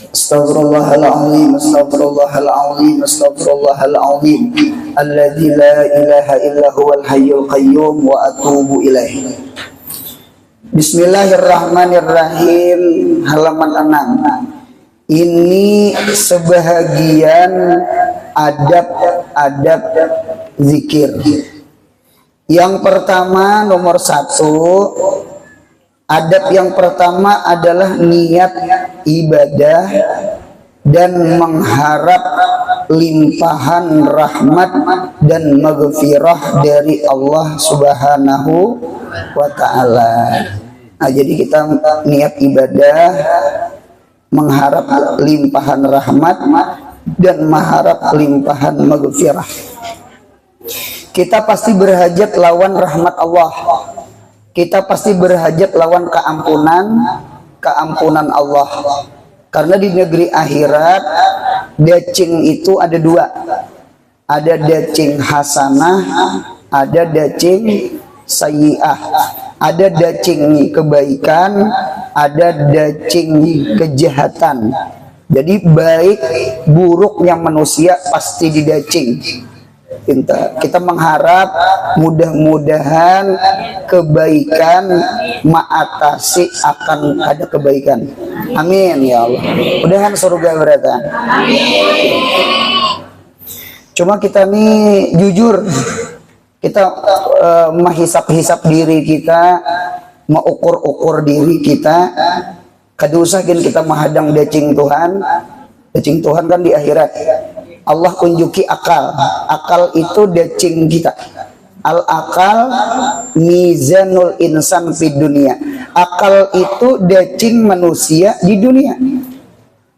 Astaghfirullahaladzim, astaghfirullahaladzim, astaghfirullahaladzim. Alladzi la ilaha illa huwal hayyul qayyum wa atubu ilaih. Bismillahirrahmanirrahim. Halaman 6. Ini sebahagian adab-adab zikir. Yang pertama, nomor 1, adab yang pertama adalah niat ibadah dan mengharap limpahan rahmat dan maghfirah dari Allah Subhanahu wa ta'ala. Nah, jadi kita niat ibadah, mengharap limpahan rahmat dan mengharap limpahan maghfirah. Kita pasti berhajat lawan rahmat Allah. Kita pasti berhajat lawan keampunan Allah. Karena di negeri akhirat dacing itu ada 2. Ada dacing hasanah, ada dacing sayyi'ah. Ada dacing kebaikan, ada dacing kejahatan. Jadi baik buruknya manusia pasti didacing. Kita mengharap mudah-mudahan kebaikan mengatasi akan ada kebaikan. Amin ya Allah. Mudahan surga berata. Cuma kita nih jujur, kita menghisap-hisap diri kita, mengukur-ukur diri kita. Kadusakin kita menghadang dacing Tuhan. Dacing Tuhan kan di akhirat. Allah unjuki akal. Akal itu dacing kita. Al-akal mizanul insan di dunia. Akal itu dacing manusia di dunia.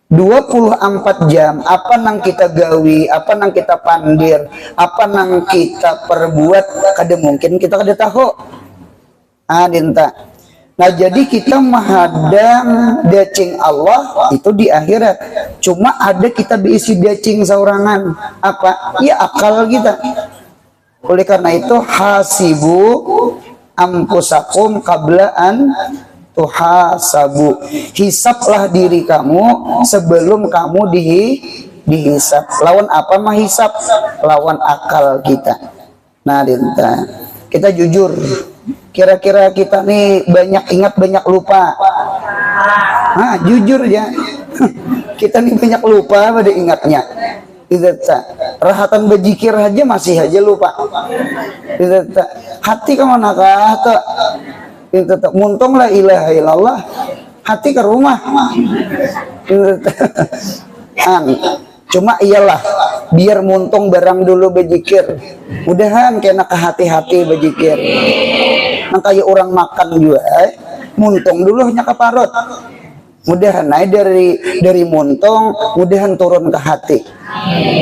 24 jam apa nang kita gawi, apa nang kita pandir, apa nang kita perbuat, kada mungkin kita kada tahu. Dinta. Nah, jadi kita menghadang dacing Allah itu di akhirat. Cuma ada kita diisi dacing saurangan. Apa? Ya akal kita. Oleh karena itu hasibu ampusakum qablaan tuhasabu. Hisaplah diri kamu sebelum kamu dihisap. Lawan apa mah hisap? Lawan akal kita. Nah, dinta. Kita jujur. Kira-kira kita nih banyak ingat banyak lupa. Jujur ya. Kita nih banyak lupa pada ingatnya. Rahatan bejikir aja masih aja lupa. Hati ke mana kah? Muntung la ilaha illallah. Hati ke rumah. Cuma iyalah biar muntung barang dulu bejikir. Mudahan kena ke hati-hati bejikir. Nang kayak orang makan juga, muntung dulu hanya ke parut. Mudahan naik dari muntung, mudahan turun ke hati.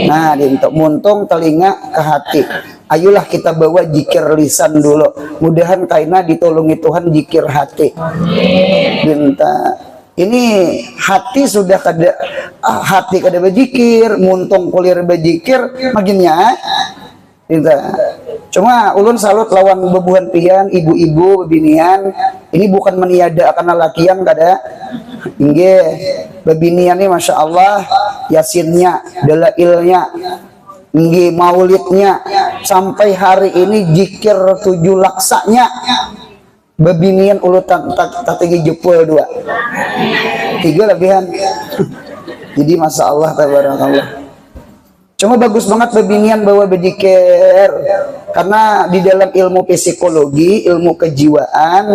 Nah, untuk muntung telinga ke hati. Ayolah kita bawa jikir lisan dulu. Mudahan kaina ditolongi Tuhan jikir hati. Binta. Ini hati sudah kada hati kada bejikir, muntung kulir bejikir, makinnya. Binta. Cuma ulun salut lawan bebuhan pian, ibu-ibu, bebinian. Ini bukan meniada akan lalakian kada. Inge bebinian ini masya Allah, yasinnya, dalailnya, inge maulidnya, sampai hari ini jikir 7 laksanya. Bebinian ulu tatigi jepul 2, 3 lebihan. Jadi masya Allah tabarakallah. Cuma bagus banget bebinian bawa bejikir. Karena di dalam ilmu psikologi, ilmu kejiwaan,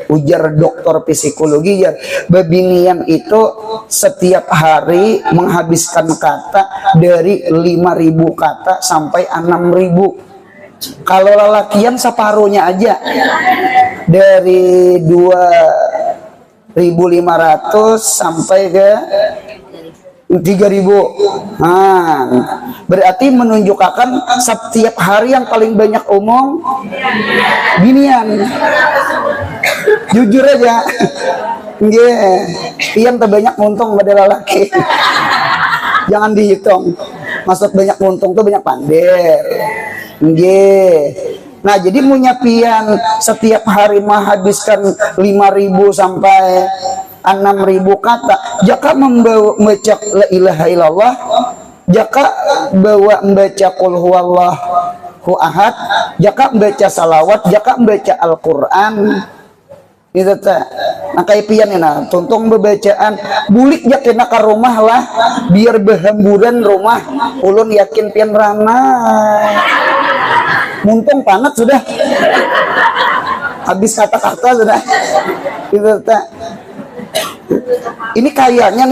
ujar dokter psikologi ya, bebinian itu setiap hari menghabiskan kata dari 5.000 kata sampai 6.000. Kalau lelakian separuhnya aja dari 2.500 sampai ke 3.000. Berarti menunjukkan setiap hari yang paling banyak omong binian. Jujur aja. Pian terbanyak untung pada lelaki. Jangan dihitung. Maksud banyak untung tuh banyak pandir. Nah, jadi punya pian setiap hari menghabiskan 5.000 sampai 6.000 kata. Jaka membaca la ilaha illallah, jaka bawa membaca qul huwallahu ahad, jaka membaca salawat, jaka membaca Al-Qur'an. Itu teh. Nah kayak pian na tuntung bebacaan bulik jak kena ka rumah lah biar berhamburan rumah ulun yakin pian ramai. Muntung panas sudah. Habis kata-kata sudah. Itu teh. Ini kayaknya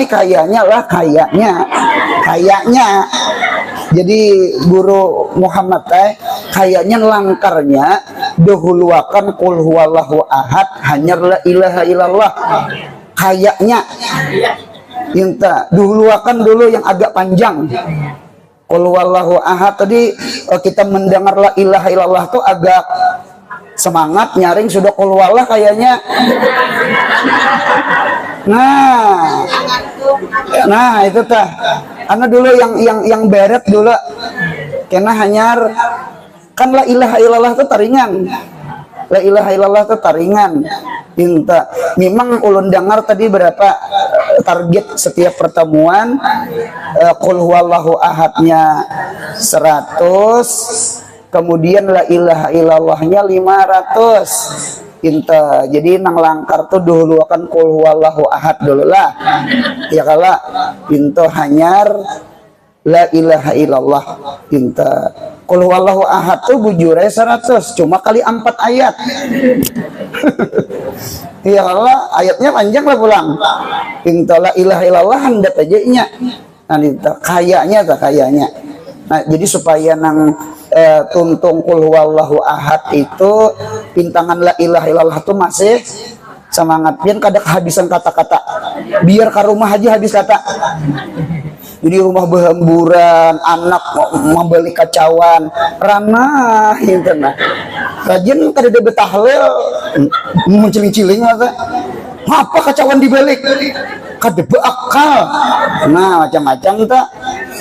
jadi guru Muhammad teh kayaknya langkarnya dahuluakan qul huwallahu ahad hanya la ilaha illallah kayaknya minta dahuluakan dulu yang agak panjang qul huwallahu ahad. Tadi kita mendengar la ilaha illallah tuh agak semangat nyaring sudah qul huwallah kayaknya. Nah itu tah. Karena dulu yang barat dulu kena hanyar kan la ilaha illallah itu taringan. La ilaha illallah itu taringan. Minta. Memang ulun dengar tadi berapa target setiap pertemuan qul huwallahu ahadnya 100, kemudian la ilaha illallahnya 500. Inta jadi nang langkar tuh dulu akan qul huwallahu ahad dulu lah ya kala pintu hanyar la ilaha illallah inta qul huwallahu ahad tuh bujure 100 cuma kali 4 ayat. Ya kala ayatnya panjang lah pulang pintu la ilaha illallah hendak aja nya nah itu kayaknya. Nah jadi supaya nang tuntung qul huwallahu ahad itu pintangan la ilaha illallah itu masih semangat pian kada kehabisan kata-kata biar ke rumah aja habis kata. Jadi rumah berhamburan anak membeli kacauan ranah gitu nah rajin kada ada betahlil menciling-ciling masa apa kacauan dibalik kada beakal. Nah macam-macam tak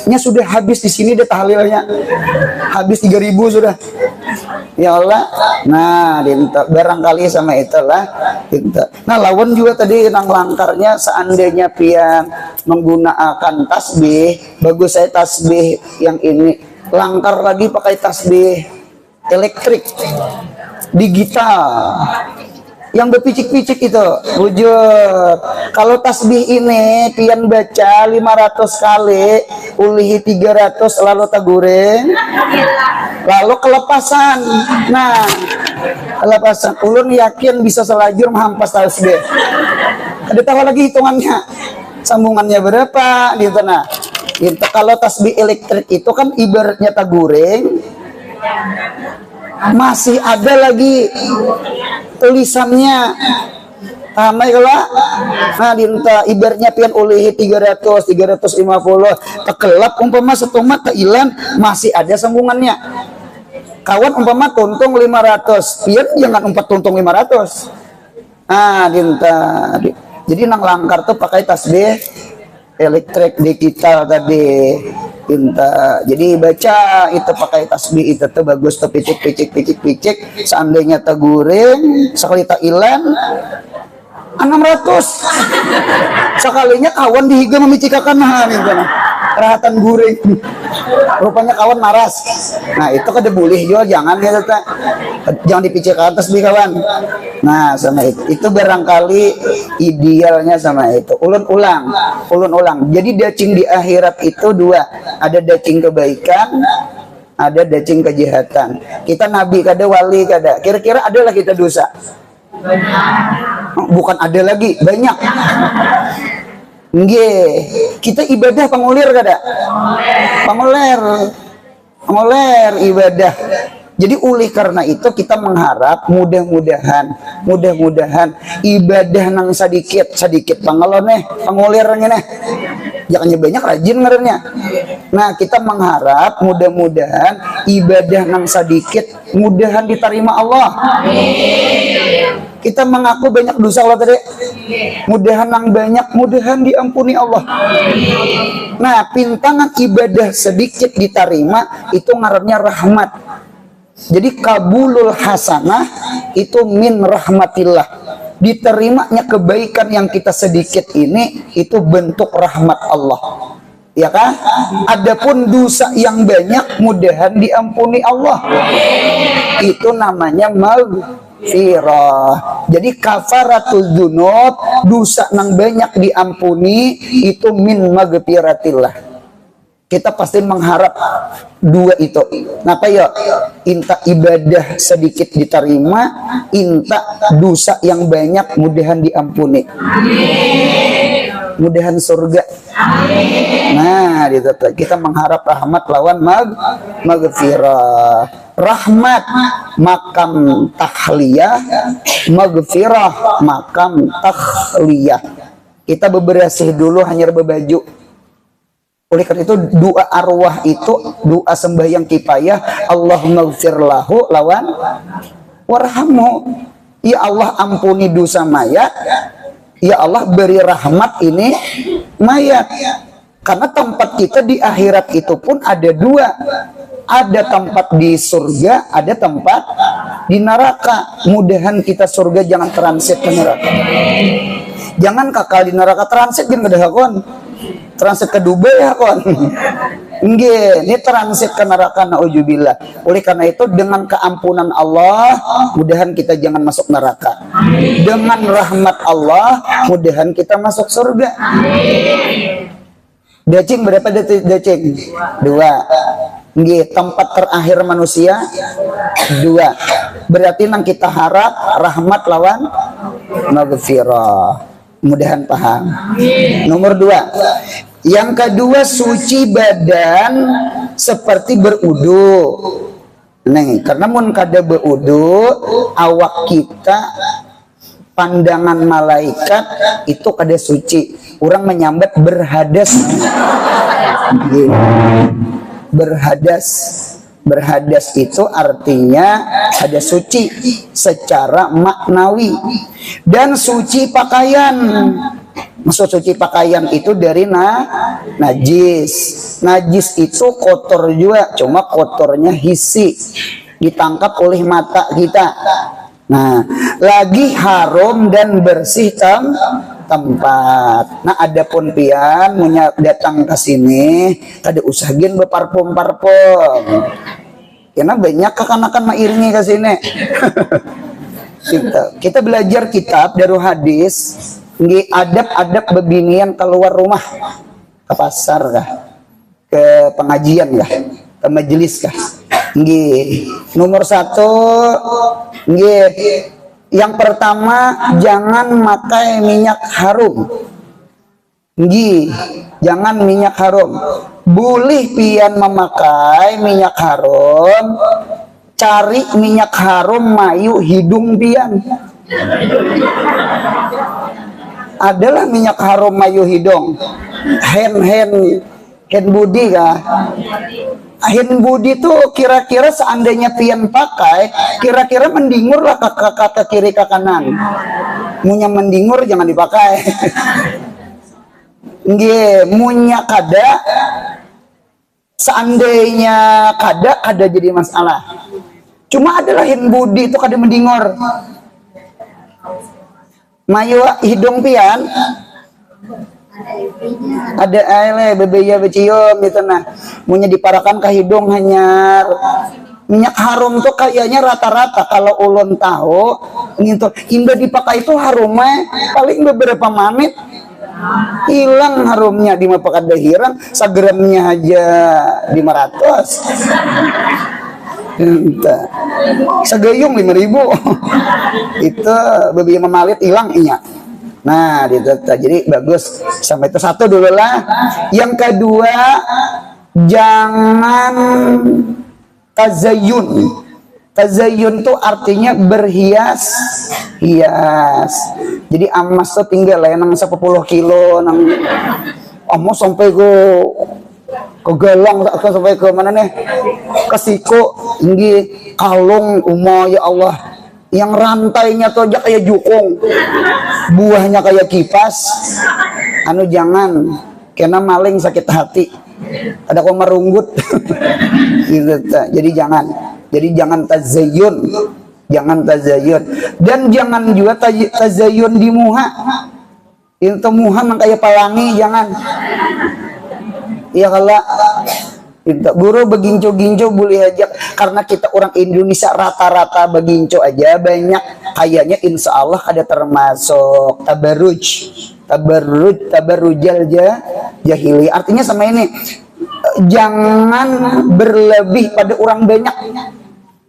nya sudah habis di sini deh tahlilnya habis 3.000 sudah ya Allah. Nah dinta barangkali sama itulah dinta. Nah lawan juga tadi nang langkarnya seandainya pian menggunakan tasbih bagus saya tasbih yang ini langkar lagi pakai tasbih elektrik digital yang berpicik-picik itu wujud. Kalau tasbih ini pian baca 500 kali ulihi 300 lalu taguring lalu kelepasan. Nah kelepasan ulun yakin bisa selajur menghampas tasbih ada tahu lagi hitungannya sambungannya berapa gitu. Nah gitu. Kalau tasbih elektrik itu kan ibaratnya taguring masih ada lagi tulisannya ramai kalau nah dinta ibaratnya pian ulihi 350 tekelap umpama setumat keilan masih ada sambungannya kawan umpama tuntung 500 pian jangan umpat tuntung 500. Nah dinta jadi nang langkar tuh pakai tasbih elektrik digital tadi pinta. Jadi baca itu pakai tasbih itu tuh bagus tuh picik seandainya taguring sekali tak ilan 600 sekalinya kawan dihiga memicikakan nah itu nah rahatan guring rupanya kawan maras. Nah itu kada boleh juga jangan ya tata jangan dipicikkan tasbih kawan. Nah sama itu barangkali idealnya sama itu ulun ulang. Jadi dacing di akhirat itu dua, ada dacing kebaikan, ada dacing kejahatan. Kita nabi kada wali kada kira-kira adalah kita dosa bukan ada lagi banyak. Nggih, kita ibadah pengulir kada? Pengulir ibadah. Jadi oleh karena itu kita mengharap mudah-mudahan ibadah nang sedikit pangaloneh pengulir ngene. Jangan banyak rajin ngarannya. Nah, kita mengharap mudah-mudahan ibadah nang sedikit mudahan diterima Allah. Amin. Kita mengaku banyak dosa Allah tadi. Mudahan nang banyak mudahan diampuni Allah. Amin. Nah, pintangan ibadah sedikit diterima itu ngarannya rahmat. Jadi kabulul hasanah itu min rahmatillah. diterimanya kebaikan yang kita sedikit ini itu bentuk rahmat Allah, ya kan? Adapun dosa yang banyak mudahan diampuni Allah, itu namanya maghfirah. Jadi kafaratul dzunub, dosa nang banyak diampuni itu min maghfiratillah. Kita pasti mengharap dua itu. Napa ya? Inta ibadah sedikit diterima, inta dosa yang banyak mudahan diampuni. Mudahan surga. Nah, kita mengharap rahmat lawan maghfirah. Rahmat makam tahliyah, maghfirah makam tahliyah. Kita bebersih dulu hanya berbaju. Oleh karena itu doa arwah itu doa sembahyang kifayah. Allahumma gfir lahu lawan warhamhu. Ya Allah ampuni dosa mayat. Ya Allah beri rahmat ini mayat. Karena tempat kita di akhirat itu pun ada dua. Ada tempat di surga, ada tempat di neraka. Mudahan kita surga jangan transit ke neraka. Jangan kakak di neraka transit jangan ada hakon. Transit ke Dubai ya kon. Nggih, ini transit ke neraka nauzubillah. Oleh karena itu dengan keampunan Allah, mudahan kita jangan masuk neraka. Dengan rahmat Allah, mudahan kita masuk surga. Dacing berapa dacing? Dua. Nggih, tempat terakhir manusia dua. Berarti nang kita harap rahmat lawan maghfirah. Mudahan paham. Nomor dua. Yang kedua, suci badan seperti berudu. Nih, karena mun kada berudu, awak kita pandangan malaikat itu kada suci. Orang menyambat berhadas. Berhadas. Berhadas itu artinya ada suci secara maknawi. Dan suci pakaian. Maksud suci pakaian itu dari najis. Najis itu kotor juga, cuma kotornya hissi, ditangkap oleh mata kita. Nah, lagi harum dan bersih tempat. Nah, adapun pian punya datang ke sini, kada usah gin beparfum-parfum. Karena banyak kekanakan mairingi ke sini. kita belajar kitab dari hadis, nggih adab-adab bebinian keluar rumah, ke pasar kah, ke pengajian kah, ke majelis kah. Nggih, nomor satu, nggih, yang pertama jangan pakai minyak harum. Nggih, jangan minyak harum. Boleh pian memakai minyak harum, cari minyak harum mayu hidung pian. Adalah minyak harum mayu hidung. Hand body kah? Hand body tuh kira-kira seandainya pian pakai, kira-kira mendingur lah ke kiri ke kanan. Munya mendingur jangan dipakai. Nggih, munya kada, seandainya kada jadi masalah. Cuma adalah hand body itu kada mendingur. Mayu hidung pian ada aile bebeya becium gitu. Nah, munya diparakan ke hidung hanya minyak harum tuh kayaknya rata-rata kalau ulun tahu gitu. Indah dipakai itu harumnya paling beberapa menit hilang harumnya. Di mapakan dahiran sagramnya aja 500. Segayung 5.000. Itu bebeya memalit hilang iya. Nah, jadi bagus. Sampai itu satu dulu lah. Yang kedua, jangan tazayun. Tazayun itu artinya berhias. Jadi emas tuh tinggal lah nang 10 kilo nang emas sampai ke galang sampai ke mana nih? Ke siku, ini kalung umma ya Allah. Yang rantainya tuh aja kayak jukung, buahnya kayak kipas. Anu jangan, kena maling sakit hati. Ada kok merunggut. Gitu, jadi jangan tazayyun. Jangan tazayun. Dan jangan juga tazayun di muha. Itu muha mang kayak pelangi, jangan. Ya kalau itu guru beginco-ginco boleh aja, karena kita orang Indonesia rata-rata beginco aja banyak, kayaknya insya Allah ada termasuk tabarrujal jahili. Artinya sama ini, jangan berlebih pada orang banyak.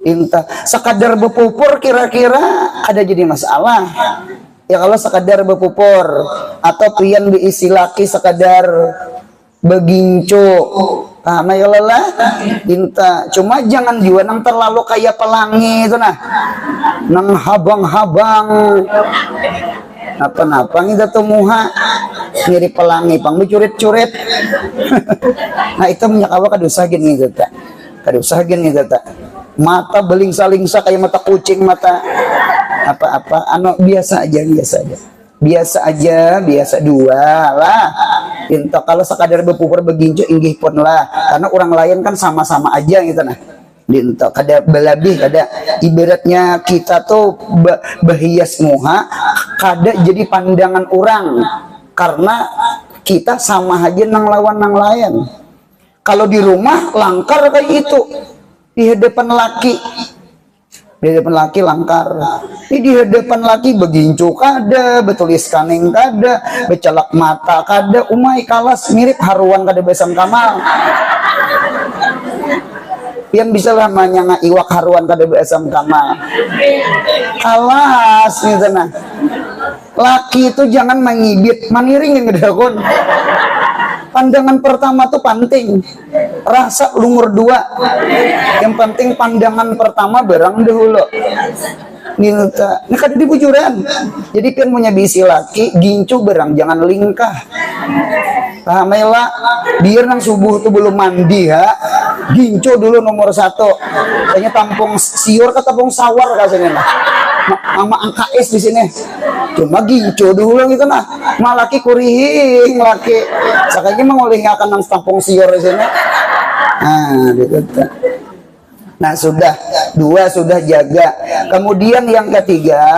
Inta sekadar berpupur kira-kira ada jadi masalah. Ya kalau sekadar berpupur atau pian diisi laki sekadar beginco, nah mayalah inta, cuma jangan juga nang terlalu kayak pelangi itu, nah nang habang-habang apa kita tuh muha mirip pelangi pang curit-curit. Nah itu minyak awak kadusa gini gitu tak, kadusa gini gitu tak, mata beling-salingsa kayak mata kucing, mata apa biasa aja dua lah. Inta kalau sekadar berpupur beginjo inggih pun lah, karena orang lain kan sama-sama aja gitu nah. Dinta kada belabih, kada ibaratnya kita tuh berhias muha kada jadi pandangan orang, karena kita sama aja nang lawan nang lain. Kalau di rumah langkar kayak itu, di hadapan laki langkar, di hadapan laki begincu kada, betulis kaning kada, becelak mata kada, umai kalas mirip haruan kada besam kamal. Yang bisa lah manyanga iwak haruan kada besam kamal. Kalas gitu nah. Laki itu jangan mengibit, maniring ngedakon. Pandangan pertama tuh penting, rasa lumur dua. Yang penting pandangan pertama barang dahulu. Nilta, ini kada dibujuran. Jadi kan punya bisi laki, gincu barang jangan lingkah. Pahamela, biar nang subuh tuh belum mandi ha, gincu dulu nomor 1. Kayaknya tampung siur ke tampung sawar kasihnya lah. Mama angka es di sini. Cuma gincu dulu gitu nah. Malaki kurihing laki. Sakanya mengolehnya akan nang tampung siur di sini. Nah, gitu. Nah sudah, 2 sudah jaga. Kemudian yang ketiga,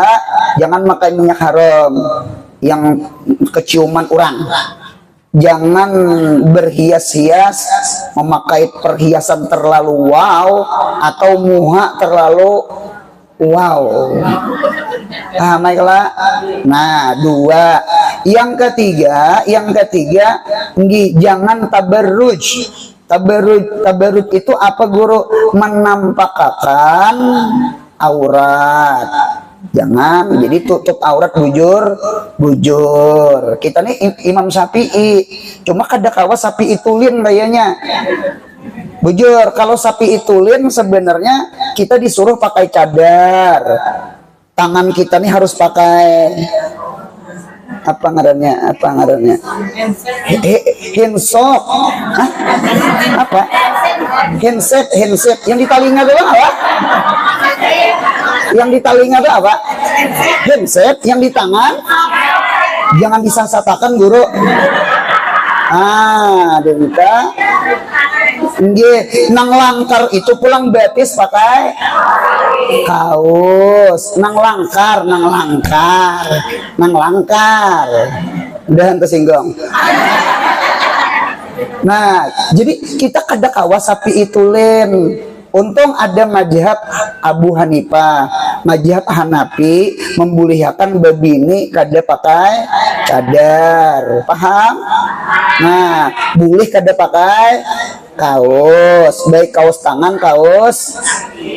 jangan makan minyak haram yang keciuman orang. Jangan berhias-hias, memakai perhiasan terlalu wow atau muha terlalu wow. Ah, baiklah. Nah 2. Yang ketiga, jangan tabarruj. Tabarruj itu apa guru? Menampakkan aurat. Jangan, jadi tutup aurat bujur. Kita nih Imam Syafi'i, cuma kada kawa sapi itulin kayaknya. Bujur, kalau sapi itulin sebenarnya kita disuruh pakai cadar. Tangan kita nih harus pakai apa ngarannya handsok, apa handset yang di telinga itu apa, handset yang di tangan jangan disasatakan guru. Denta nang langkar itu pulang betis pakai kaos, nang langkar udah tersinggung. Nah jadi kita kada kawas sapi itu lem. Untung ada mazhab Abu Hanifah, mazhab Hanafi membolehkan babini kada pakai cadar, paham? Nah boleh kada pakai kaos, baik kaos tangan, kaos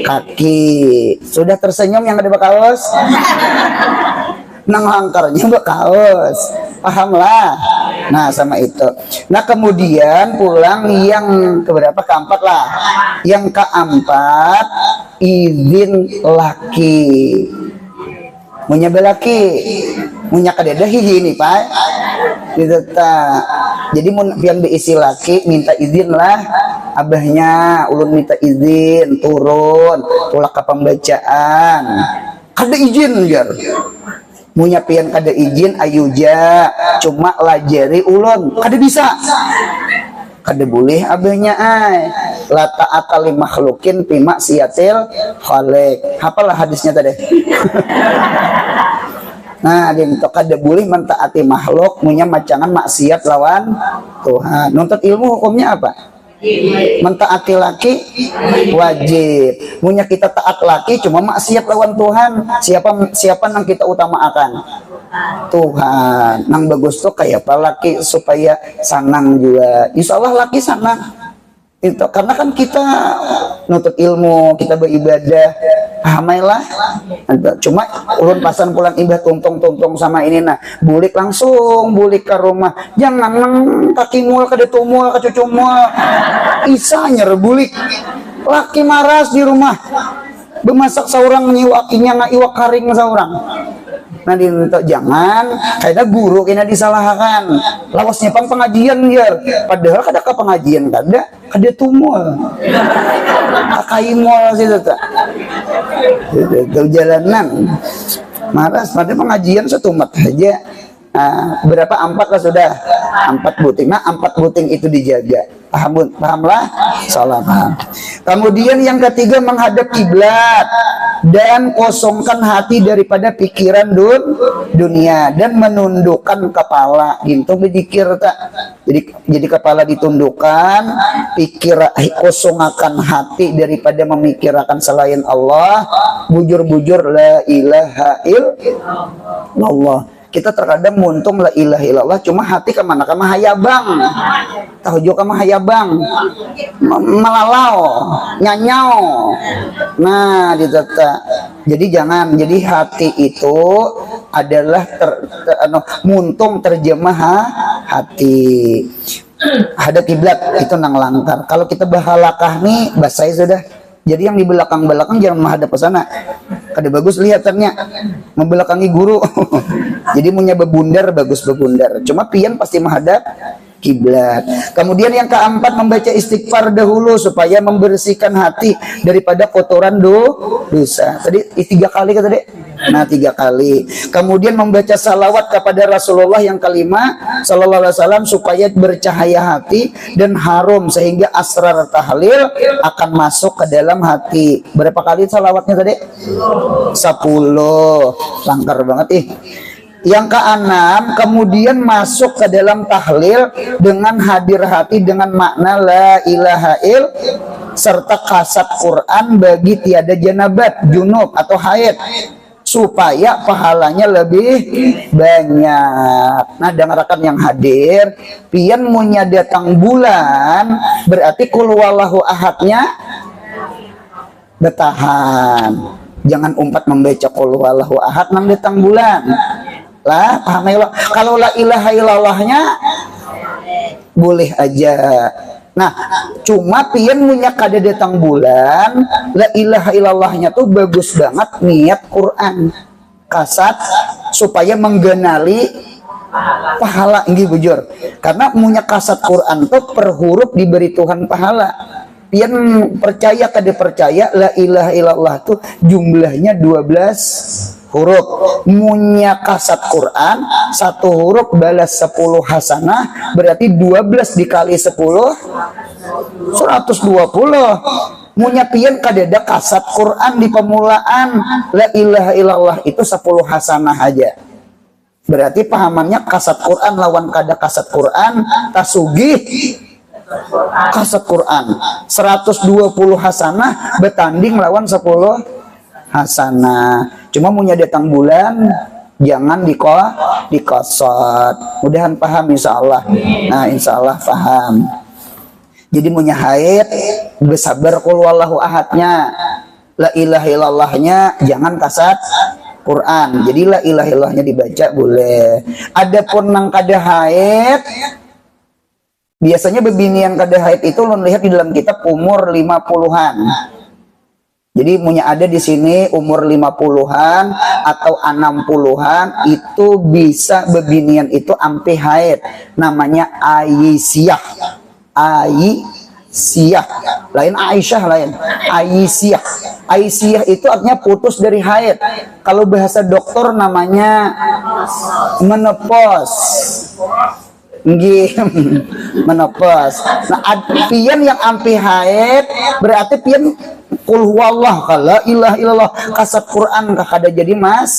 kaki. Sudah tersenyum yang ada kaos? Nang langkarnya kaos, paham lah. Nah sama itu. Nah kemudian pulang yang keberapa? Keempat lah. Yang keempat, izin laki. Munya belaki, munya kadeda hiji ini pak. Jadi yang diisi laki minta izin lah. Abahnya ulun minta izin turun tulak ke pembacaan. Kada izin biar. Munya pian kada izin ayuja, cuma lajari ulun kada bisa, kada boleh abahnya la ta'ata li makhlukin fi maksiatil khaliq. Hafalah hadisnya tadi. Nah, dinto kada boleh mentaati makhluk munya macangan maksiat lawan Tuhan. Nuntut ilmu hukumnya apa? Mentaati laki wajib. Munya kita taat laki cuma maksiat lawan Tuhan. Siapa yang kita utamakan? Tuhan. Nang bagus tuh kayak apa laki supaya sanang juga. Insya Allah laki sanang. Itu karena kan kita nuntut ilmu, kita beribadah, pahamailah. Cuma ulun pasan pulang ibadah tungtong sama ini nah, bulik langsung, bulik ke rumah. Jangan nang kaki mual ke detu mual ke cucu mual. Isa bulik. Laki maras di rumah. Bemasak seorang menyiwakinya nggak iwak karing seorang. Nah dinto jangan kayaknya guru kayaknya disalahkan lawasnya pengajian ya padahal kada ke pengajian kada tumul kakai mall situ tak itu jalanan maras pada pengajian setumat aja. Berapa 4 lah sudah 4 buting. Nah 4 buting itu dijaga. Pahamlah? Salah paham. Kemudian yang ketiga menghadap kiblat dan kosongkan hati daripada pikiran dunia dan menundukkan kepala. Gitu berzikir tak. Jadi kepala ditundukkan, kosongkan hati daripada memikirkan selain Allah. Bujur-bujur la ilaha illallah. Kita terkadang muntung la ilaha illallah cuma hati kemana ke mahayabang tahu juga mahayabang melalau nyanyau. Nah ditata jadi jangan jadi hati itu adalah muntung terjemah hati hadap kiblat itu nang langkar. Kalau kita bahalakah nih bahasa sudah. Jadi yang di belakang-belakang jangan menghadap ke sana. Kada bagus lihatannya membelakangi guru. Jadi punya bebundar bagus bebundar. Cuma pian pasti menghadap kiblat. Kemudian yang keempat membaca istighfar dahulu supaya membersihkan hati daripada kotoran dosa. Tadi 3 kali kata Dek. Nah 3 kali. Kemudian membaca salawat kepada Rasulullah yang kelima sallallahu alaihi wasallam supaya bercahaya hati dan harum sehingga asrar tahlil akan masuk ke dalam hati. Berapa kali salawatnya tadi? 10. Langkar banget Yang keenam, kemudian masuk ke dalam tahlil dengan hadir hati dengan makna la ilaha il serta kasat Quran bagi tiada janabat, junub atau haid supaya pahalanya lebih banyak. Nah, dengarkan yang hadir, pian munya datang bulan berarti kul wallahu ahadnya bertahan. Jangan umpat membaca kul wallahu ahad nang datang bulan. Lah, paham ya? Kalau la ilaha illallahnya boleh aja. Nah, cuma pian punya kada datang bulan, la ilaha illallahnya tuh bagus banget niat Quran. Kasat supaya menggenali pahala inggih bujur. Karena punya kasat Quran tuh per huruf diberi Tuhan pahala. Pian percaya kada percaya la ilaha illallah tuh jumlahnya 12 huruf. Munya kasat Quran 1 huruf balas 10 hasanah berarti 12 dikali 10 120. Munya pian kadada kasat Quran di pemulaan la ilaha illallah itu 10 hasanah aja. Berarti pahamannya kasat Quran lawan kada kasat Quran tasugih. Kasat Quran 120 hasanah betanding lawan 10 hasanah. Cuma punya datang bulan jangan dikosot. Mudahan paham insyaallah. Nah insyaallah paham. Jadi punya haid bersabar qul wallahu ahadnya. La ilaha illallahnya jangan kasat Quran. Jadi la ilaha illallahnya dibaca boleh. Adapun nang kada haid biasanya bebinian kada haid itu lo lihat di dalam kitab umur 50-an. Jadi punya ada di sini umur 50-an atau 60-an itu bisa bebinian itu ampe haid. Namanya Aisyah. Aisyah. Lain Aisyah lain. Aisyah. Aisyah itu artinya putus dari haid. Kalau bahasa dokter namanya menopause. nggih menepes. Nah pian yang ampi haid berarti pian qul huwallah la ilaha illallah kasat Quran kakada jadi mas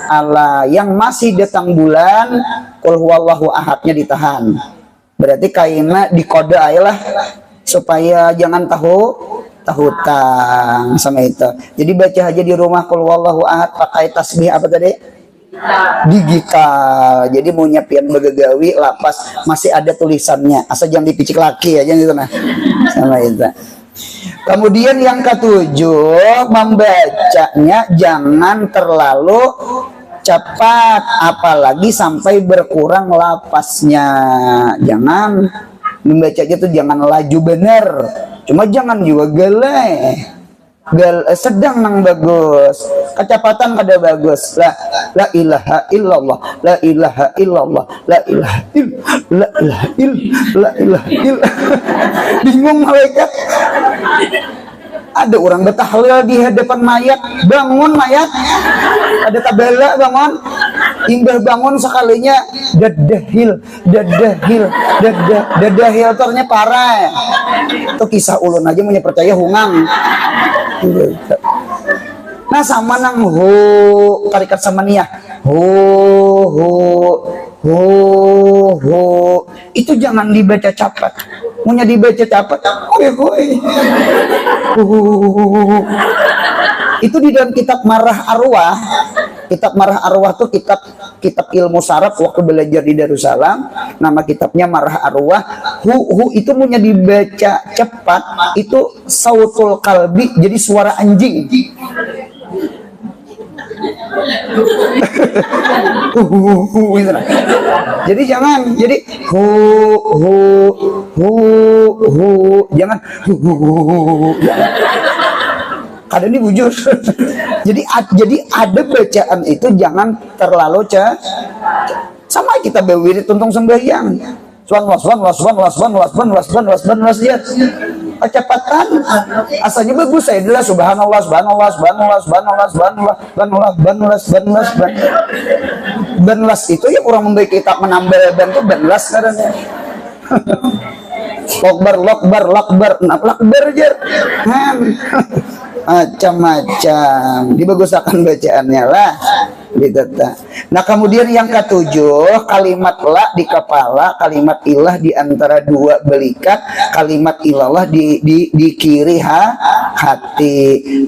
Allah yang masih datang bulan qul huwallahu ahadnya ditahan. Berarti kaina dikode aja lah supaya jangan tahutang sama itu. Jadi baca aja di rumah qul huwallahu ahad pakai tasbih apa tadi? Digital. Jadi mau nyiapin begegawi lapas masih ada tulisannya asal jangan dipicik laki aja gitu nah sama itu. Kemudian yang ketujuh, membacanya jangan terlalu cepat apalagi sampai berkurang lapasnya. Jangan membacanya itu jangan laju bener, cuma jangan juga gele. Sedang nang bagus, kecepatan kada bagus. La ilaha illallah, la ilaha illallah, la ilaha illallah, la ilaha illallah. Bingung malaikat. Ada orang bertahlil di hadapan mayat, bangun mayat. Ada tabela bangun, indah bangun sekalinya dadahil, dadahil ternyata parah. Itu kisah ulun aja punya percaya hungang. Nah sama nang tarikat sama nia itu jangan dibaca cepat. Punya dibaca cepat itu di dalam kitab Marah Arwah. Kitab Marah Arwah tuh kitab ilmu saraf waktu belajar di Darussalam. Nama kitabnya Marah Arwah. Itu punya dibaca cepat itu sautul kalbi, jadi suara anjing. Jadi jangan, jadi jangan kadang ini bujur. jadi ada bacaan itu jangan terlalu sama kita berwirid tuntung sembahyang. Kecepatan asalnya bagus saya adalah subhanallah banlas itu ya orang memberi kitab menambah bantu banlas karena lakbar jar macam-macam dibaguskan bacaannya lah gitu. Nah kemudian yang ketujuh, kalimat la di kepala, kalimat ilah di antara dua belikat, kalimat ilallah di kiri hati.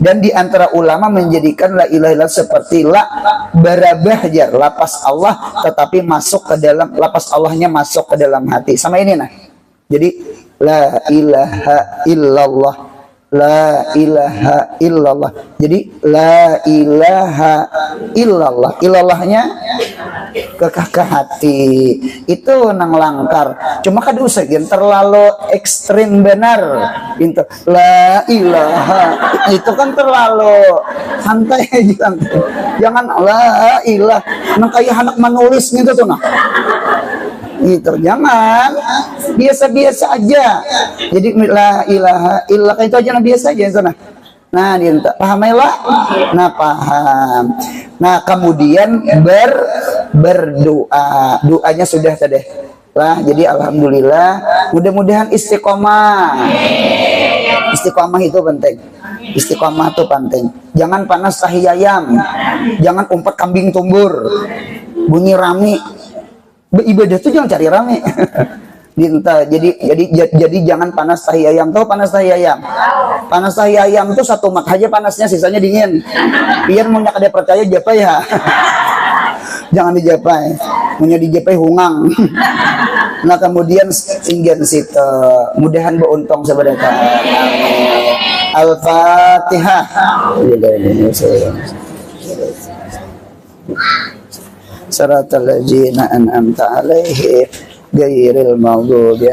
Dan di antara ulama menjadikan la ilaha illallah seperti la barabah jar, lapas Allah tetapi masuk ke dalam, lapas Allahnya masuk ke dalam hati. Sama ini nah. Jadi la ilaha illallah, la ilaha illallah. Jadi la ilaha illallah, illallahnya ke hati. Itu nang langkar. Cuma kada usah terlalu ekstrim benar. Gitu. La ilaha itu kan terlalu santai aja. Jangan la ilah. Nang kayak anak menulis gitu tuh nah. Gitu, jangan biasa-biasa aja. Jadi la ilaha illallah itu aja nah biasa aja sana. Nah, dia paham lah. Nah, paham. Nah, kemudian berdoa. Doanya sudah tadi. Lah, jadi alhamdulillah, mudah-mudahan istiqomah. Istiqomah itu penting. Istiqomah itu penting. Jangan panas tahi ayam. Jangan umpat kambing tumbur. Bunyi rami. Beribadah tuh jangan cari rame. Jadi jangan panas tahi ayam. Tahu panas tahi ayam? Panas tahi ayam tuh satu mak aja panasnya, sisanya dingin. Biar mau ada percaya japai ya. Jangan dijapai. Punya dijapai hungang. Nah kemudian tinggian situ. Mudahan beruntung sebenarnya. Al-Fatihah. Siratal ladzina an'amta alaihim ghairil maghdubi